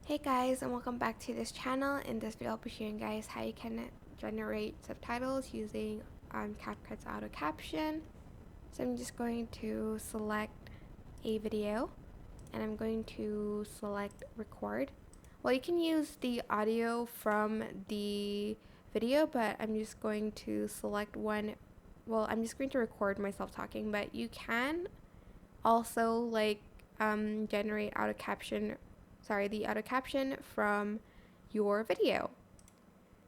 Hey guys, and welcome back to this channel. In this video I'll be showing guys how you can generate subtitles using CapCut's auto caption. So I'm just going to select a video and I'm going to select record. Well, you can use the audio from the video, but I'm just going to select one. Well, I'm just going to record myself talking, but you can also generate auto caption the auto caption from your video.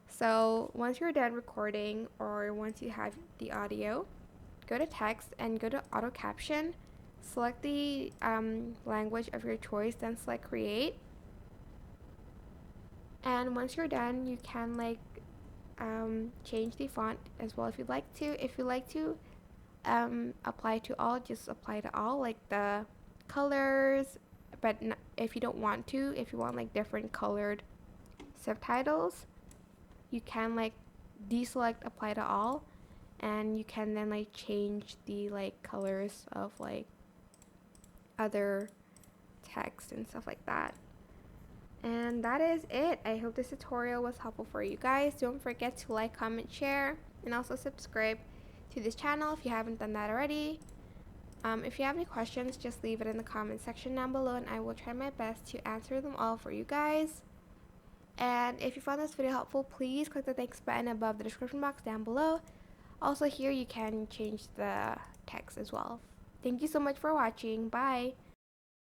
So once you're done recording, or once you have the audio, go to text and go to auto caption, select the language of your choice, then select create. And once you're done, you can change the font as well if you'd like to. If you like to apply to all, just apply to all, like the colors. But if you don't want to, if you want like different colored subtitles, you can deselect apply to all, and you can then change the colors of other text and stuff like that. And that is it. I hope this tutorial was helpful for you guys. Don't forget to like, comment, share, and also subscribe to this channel if you haven't done that already. If you have any questions, just leave it in the comment section down below and I will try my best to answer them all for you guys. And if you found this video helpful, please click the thanks button above the description box down below. Also here you can change the text as well. Thank you so much for watching. Bye!